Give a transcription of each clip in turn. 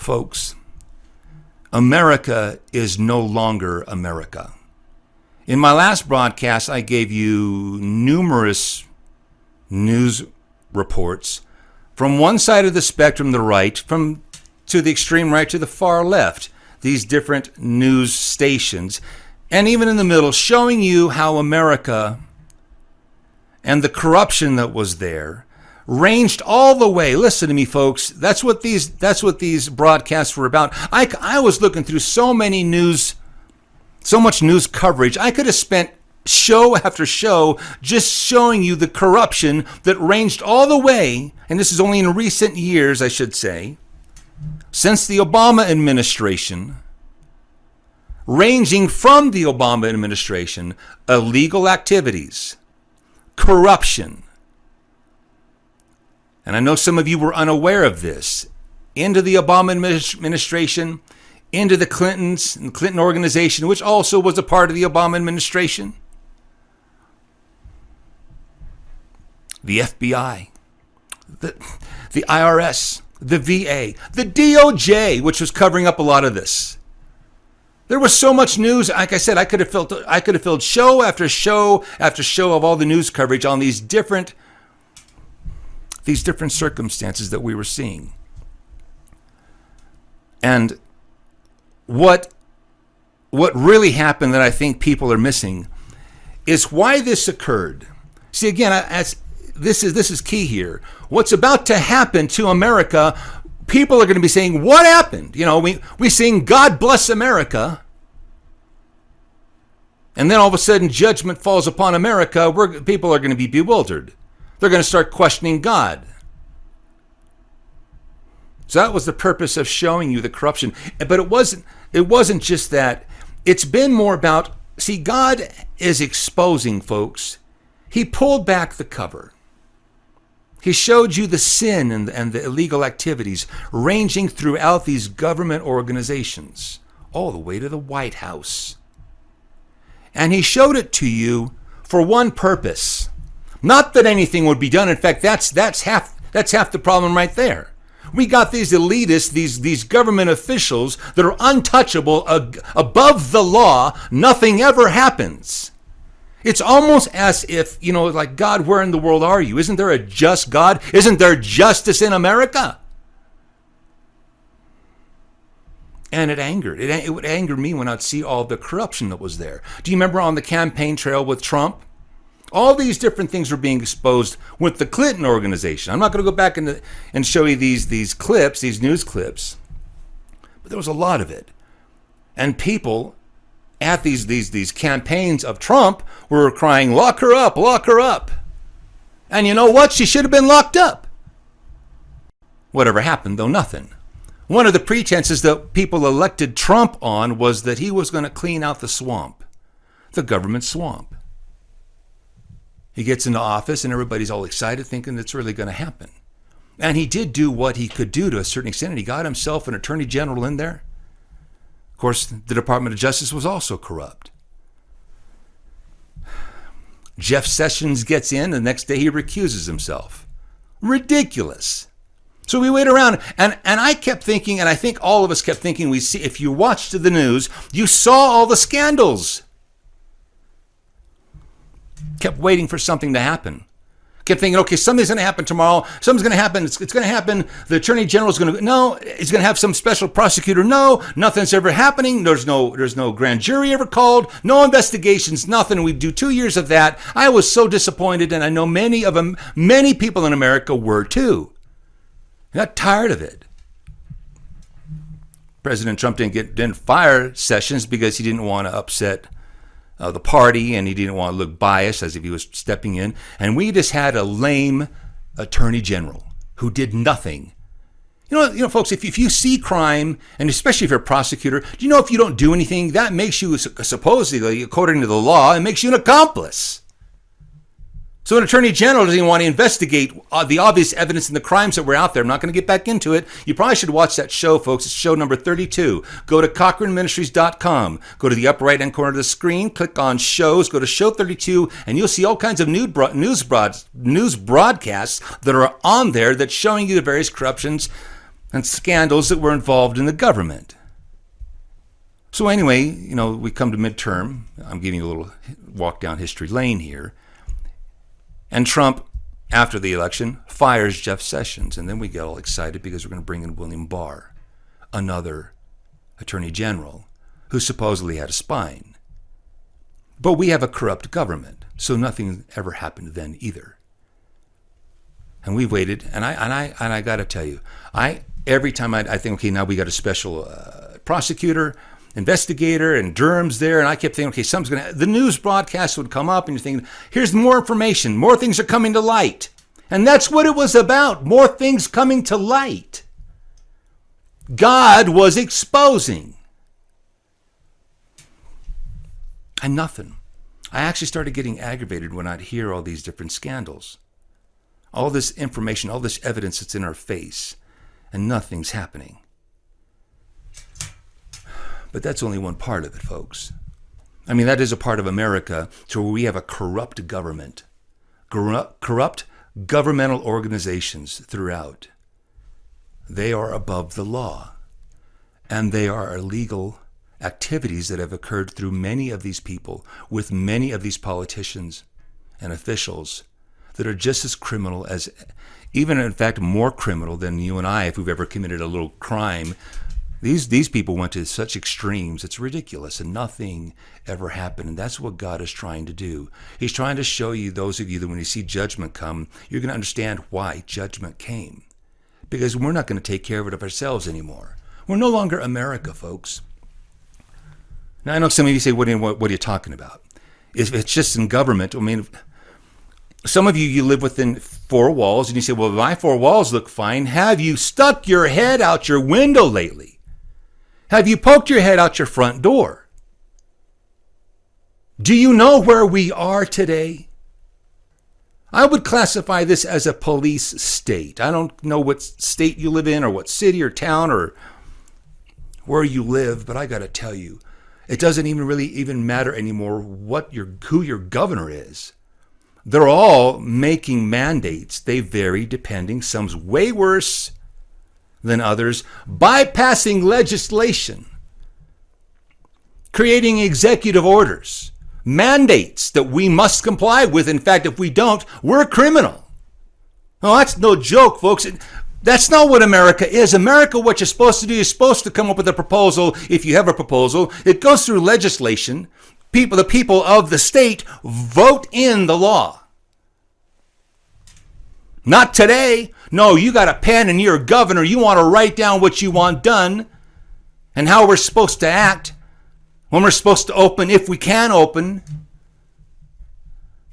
Folks, America is no longer America. In my last broadcast, I gave you numerous news reports from one side of the spectrum, the right, from to the extreme right to the far left, these different news stations, and even in the middle, showing you how America and the corruption that was there ranged all the way. Listen to me, folks. That's what these broadcasts were about. I was looking through so much news coverage. I could have spent show after show just showing you the corruption that ranged all the way, and this is only in recent years, I should say, since the Obama administration, ranging from the Obama administration, illegal activities, corruption. And I know some of you were unaware of this. Into the Obama administration, into the Clintons and the Clinton organization, which also was a part of the Obama administration. The FBI, the IRS, the VA, the DOJ, which was covering up a lot of this. There was so much news. Like I said, I could have filled show after show after show of all the news coverage on these different circumstances that we were seeing. And what really happened that I think people are missing is why this occurred. See, again, this is key here. What's about to happen to America, people are going to be saying, what happened? You know, we sing God Bless America, and then all of a sudden judgment falls upon America. People are going to be bewildered. They're going to start questioning God. So that was the purpose of showing you the corruption. But it wasn't just that. It's been more about, see, God is exposing, folks. He pulled back the cover. He showed you the sin and the illegal activities ranging throughout these government organizations, all the way to the White House. And he showed it to you for one purpose. Not that anything would be done. In fact, that's half the problem right there. We got these elitists, these government officials that are untouchable, above the law. Nothing ever happens. It's almost as if, like, God, where in the world are you? Isn't there a just God? Isn't there justice in America? And it would anger me when I'd see all the corruption that was there. Do you remember on the campaign trail with Trump? All these different things were being exposed with the Clinton organization. I'm not going to go back and show you these clips, these news clips, but there was a lot of it. And people at these campaigns of Trump were crying, lock her up, lock her up. And you know what? She should have been locked up. Whatever happened, though, nothing. One of the pretenses that people elected Trump on was that he was going to clean out the swamp, the government swamp. He gets into office and everybody's all excited thinking it's really going to happen. And he did do what he could do to a certain extent. And he got himself an attorney general in there. Of course, the Department of Justice was also corrupt. Jeff Sessions gets in, the next day he recuses himself. Ridiculous. So we wait around, and I kept thinking, and I think all of us kept thinking, if you watched the news, you saw all the scandals. Kept waiting for something to happen. Kept thinking, okay, something's going to happen tomorrow. Something's going to happen. It's going to happen. The attorney general is going to, no, he's going to have some special prosecutor. No, nothing's ever happening. There's no grand jury ever called. No investigations, nothing. We do 2 years of that. I was so disappointed, and I know many people in America were too. Got tired of it. President Trump didn't fire Sessions because he didn't want to upset the party, and he didn't want to look biased as if he was stepping in. And we just had a lame attorney general who did nothing. You know, folks, if you see crime, and especially if you're a prosecutor, do you know if you don't do anything, that makes you, supposedly, according to the law, it makes you an accomplice. So an attorney general doesn't even want to investigate the obvious evidence and the crimes that were out there. I'm not going to get back into it. You probably should watch that show, folks. It's show number 32. Go to CochranMinistries.com. Go to the upper right-hand corner of the screen. Click on shows. Go to show 32, and you'll see all kinds of news broadcasts that are on there that's showing you the various corruptions and scandals that were involved in the government. So anyway, we come to midterm. I'm giving you a little walk down history lane here. And Trump, after the election, fires Jeff Sessions. And then we get all excited because we're going to bring in William Barr, another attorney general who supposedly had a spine. But we have a corrupt government, so nothing ever happened then either. And we waited, and I got to tell you, every time I think, okay, now we got a special prosecutor, investigator, and Durham's there, and I kept thinking, okay, something's going to. The news broadcast would come up, and you're thinking, here's more information, more things are coming to light, and that's what it was about, more things coming to light. God was exposing. And nothing. I actually started getting aggravated when I'd hear all these different scandals. All this information, all this evidence that's in our face, and nothing's happening. But that's only one part of it, folks. I mean, that is a part of America to where we have a corrupt government, corrupt governmental organizations throughout. They are above the law, and they are illegal activities that have occurred through many of these people, with many of these politicians and officials that are just as criminal as, even in fact more criminal than you and I, if we've ever committed a little crime. These people went to such extremes, it's ridiculous, and nothing ever happened. And that's what God is trying to do. He's trying to show you, those of you that when you see judgment come, you're going to understand why judgment came. Because we're not going to take care of it ourselves anymore. We're no longer America, folks. Now, I know some of you say, what are you talking about? If it's just in government, I mean, some of you live within four walls, and you say, well, my four walls look fine. Have you stuck your head out your window lately? Have you poked your head out your front door? Do you know where we are today? I would classify this as a police state. I don't know what state you live in or what city or town or where you live, but I got to tell you, it doesn't even really matter anymore who your governor is. They're all making mandates. They vary depending. Some's way worse than others. Bypassing legislation. Creating executive orders. Mandates that we must comply with. In fact, if we don't, we're criminal. No, that's no joke, folks. That's not what America is. America, what you're supposed to do, you're supposed to come up with a proposal. If you have a proposal, it goes through legislation. The people of the state vote in the law. Not today. No, you got a pen and you're a governor. You want to write down what you want done and how we're supposed to act, when we're supposed to open, if we can open.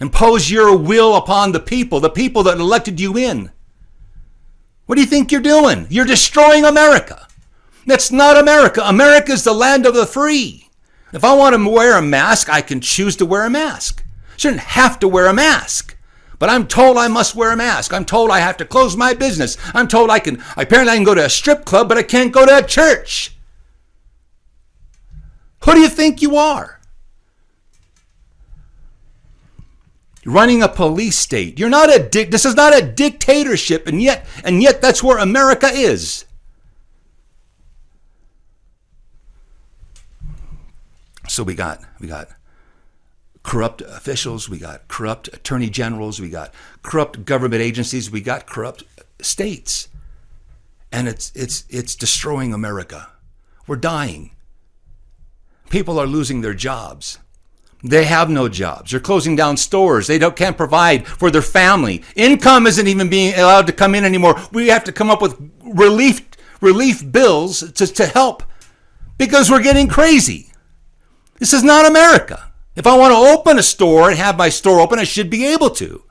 Impose your will upon the people that elected you in. What do you think you're doing? You're destroying America. That's not America. America is the land of the free. If I want to wear a mask, I can choose to wear a mask. I shouldn't have to wear a mask. But I'm told I must wear a mask. I'm told I have to close my business. I'm told apparently I can go to a strip club, but I can't go to a church. Who do you think you are? You're running a police state. This is not a dictatorship, and yet that's where America is. So we got corrupt officials, we got corrupt attorney generals, we got corrupt government agencies, we got corrupt states. And it's destroying America. We're dying. People are losing their jobs. They have no jobs. They're closing down stores. They can't provide for their family. Income isn't even being allowed to come in anymore. We have to come up with relief bills to help because we're getting crazy. This is not America. If I want to open a store and have my store open, I should be able to.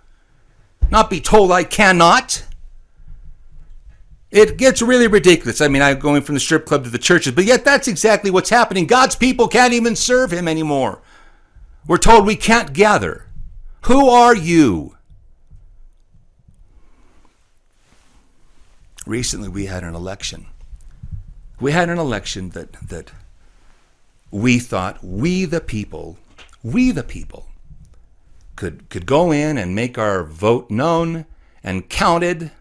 Not be told I cannot. It gets really ridiculous. I mean, I'm going from the strip club to the churches, but yet that's exactly what's happening. God's people can't even serve him anymore. We're told we can't gather. Who are you? Recently, we had an election. We had an election that we thought we the people could go in and make our vote known and counted.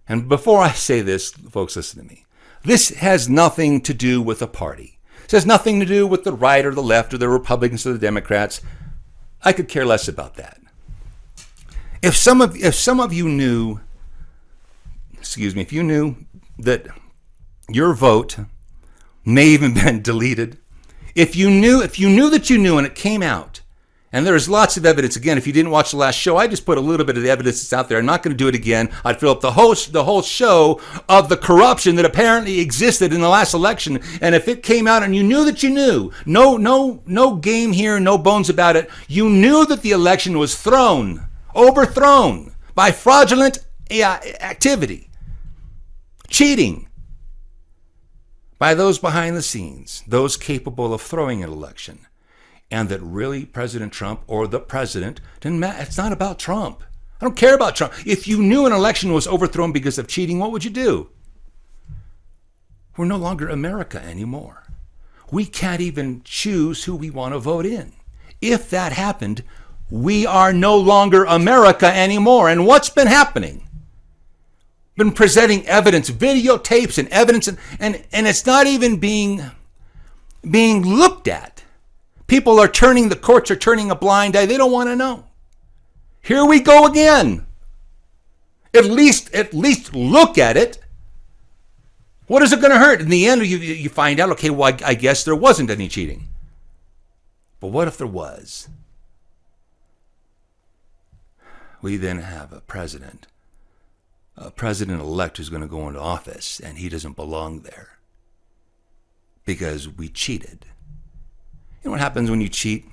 And before I say this, folks, listen to me. This has nothing to do with a party. This has nothing to do with the right or the left or the Republicans or the Democrats. I could care less about that. If some of you knew, if you knew that your vote may even been deleted, if you knew that you knew and it came out, and there's lots of evidence. Again, if you didn't watch the last show, I just put a little bit of the evidence that's out there. I'm not going to do it again. I'd fill up the whole show of the corruption that apparently existed in the last election. And if it came out and you knew that you knew, no game here, no bones about it. You knew that the election was overthrown by fraudulent activity, cheating by those behind the scenes, those capable of throwing an election. And that really President Trump or the president didn't matter. It's not about Trump. I don't care about Trump. If you knew an election was overthrown because of cheating, what would you do? We're no longer America anymore. We can't even choose who we want to vote in. If that happened, we are no longer America anymore. And what's been happening? Been presenting evidence, videotapes and evidence, and it's not even being looked at. The courts are turning a blind eye. They don't want to know. Here we go again. At least look at it. What is it going to hurt? In the end, you find out, okay, well, I guess there wasn't any cheating. But what if there was? We then have a president-elect who's going to go into office, and he doesn't belong there because we cheated. You know what happens when you cheat?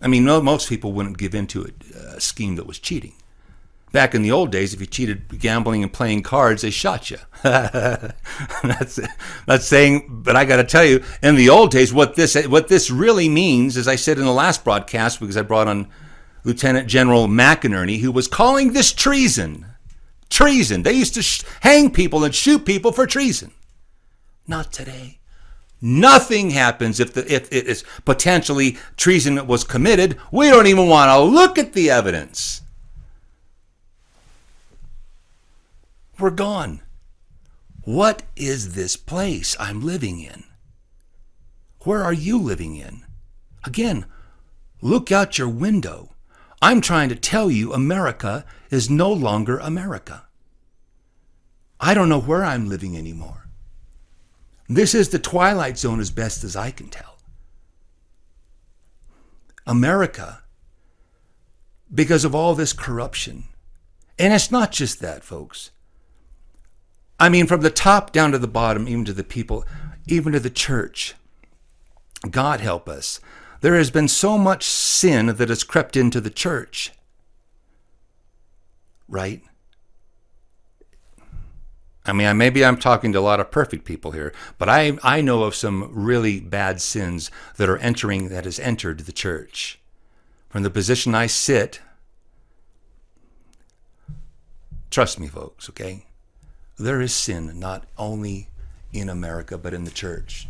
I mean, most people wouldn't give in to a scheme that was cheating. Back in the old days, if you cheated gambling and playing cards, they shot you. That's saying, but I got to tell you, in the old days, what this really means, as I said in the last broadcast, because I brought on Lieutenant General McInerney, who was calling this treason. Treason. They used to hang people and shoot people for treason. Not today. Nothing happens if it is potentially treason that was committed. We don't even want to look at the evidence. We're gone. What is this place I'm living in? Where are you living in? Again, look out your window. I'm trying to tell you America is no longer America. I don't know where I'm living anymore. This is the twilight zone as best as I can tell. America, because of all this corruption. And it's not just that, folks. I mean, from the top down to the bottom, even to the people, even to the church. God help us. There has been so much sin that has crept into the church. Right? I mean, maybe I'm talking to a lot of perfect people here, but I know of some really bad sins that has entered the church. From the position I sit, trust me, folks, okay? There is sin not only in America, but in the church.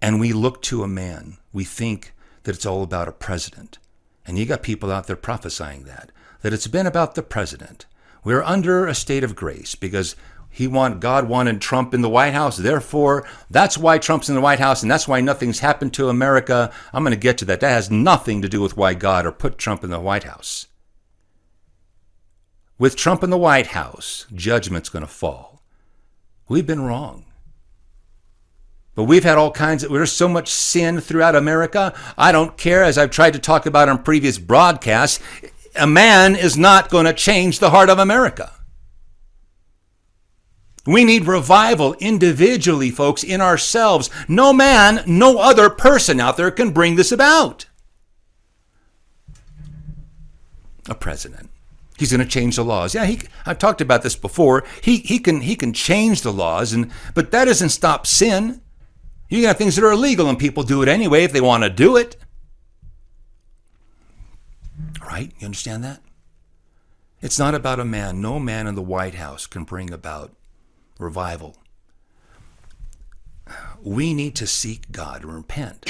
And we look to a man. We think that it's all about a president. And you got people out there prophesying that it's been about the president. We're under a state of grace because God wanted Trump in the White House. Therefore, that's why Trump's in the White House, and that's why nothing's happened to America. I'm going to get to that. That has nothing to do with why God or put Trump in the White House. With Trump in the White House, judgment's going to fall. We've been wrong. But we've had there's so much sin throughout America. I don't care, as I've tried to talk about on previous broadcasts, a man is not going to change the heart of America. We need revival individually, folks, in ourselves. No man, no other person out there can bring this about. A president. He's going to change the laws. Yeah, I've talked about this before. He can change the laws, but that doesn't stop sin. You got things that are illegal and people do it anyway if they want to do it. Right? You understand that? It's not about a man. No man in the White House can bring about revival. we need to seek God and repent.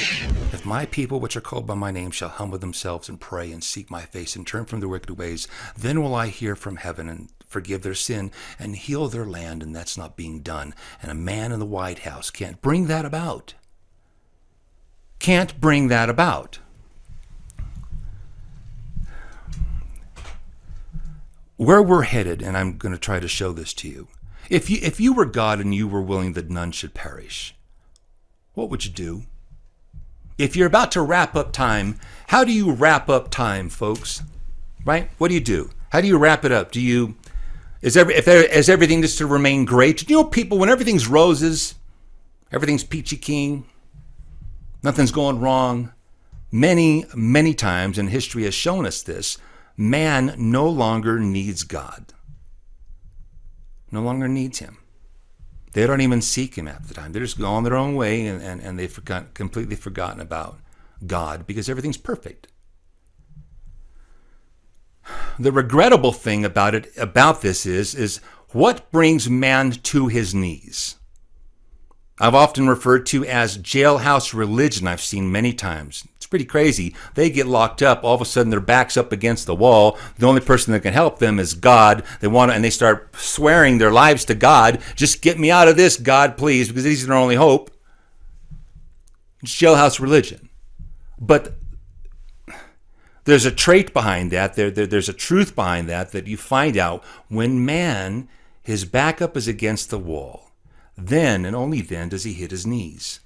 If my people, which are called by my name, shall humble themselves and pray and seek my face and turn from their wicked ways, then will I hear from heaven and forgive their sin and heal their land. And that's not being done. And a man in the White House can't bring that about. Can't bring that about. Where we're headed, and I'm going to try to show this to you. If you were God and you were willing that none should perish, what would you do? If you're about to wrap up time, how do you wrap up time, folks? Right? What do? How do you wrap it up? Is everything just to remain great? You know, people, when everything's roses, everything's peachy keen, nothing's going wrong, many, many times, and history has shown us this, man no longer needs God. No longer needs him. They don't even seek him at the time. They're just going their own way, and they've completely forgotten about God because everything's perfect. The regrettable thing about this is what brings man to his knees. I've often referred to as jailhouse religion. I've seen many times. It's pretty crazy. They get locked up. All of a sudden, their back's up against the wall. The only person that can help them is God. And they start swearing their lives to God. Just get me out of this, God, please, because He's their only hope. It's jailhouse religion. But there's a trait behind that. There's a truth behind that you find out when man, his back up is against the wall. Then and only then does he hit his knees.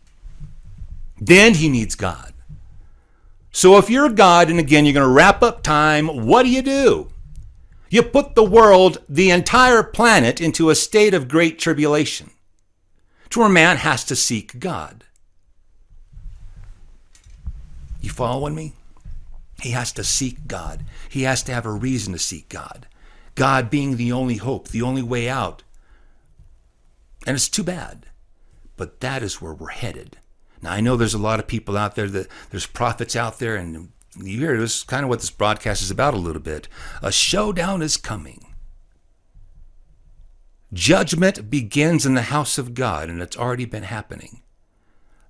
Then he needs God. So if you're God, and again, you're going to wrap up time, what do? You put the world, the entire planet, into a state of great tribulation to where man has to seek God. You following me? He has to seek God. He has to have a reason to seek God. God being the only hope, the only way out. And it's too bad, but that is where we're headed. Now, I know there's a lot of people out there, there's prophets out there, and you hear this is kind of what this broadcast is about a little bit. A showdown is coming. Judgment begins in the house of God, and it's already been happening.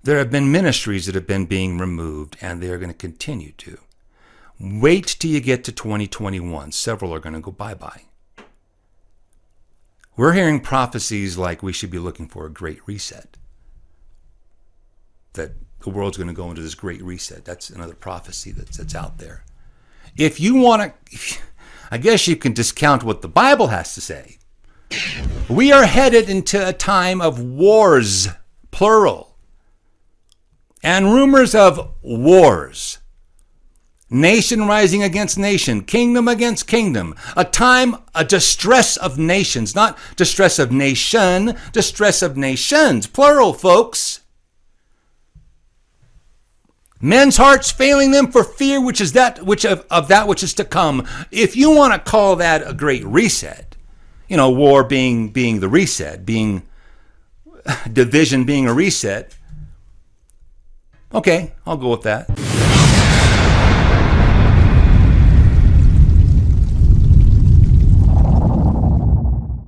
There have been ministries that have been being removed, and they are going to continue to. Wait till you get to 2021. Several are going to go bye-bye. We're hearing prophecies like we should be looking for a great reset. That the world's going to go into this great reset. That's another prophecy that's out there. If you want to, I guess you can discount what the Bible has to say. We are headed into a time of wars, plural, and rumors of wars. Nation rising against nation, kingdom against kingdom, a distress of nations, not distress of nation, distress of nations, plural, folks. Men's hearts failing them for fear, of that which is to come. If you want to call that a great reset, war being the reset, being division being a reset, okay, I'll go with that.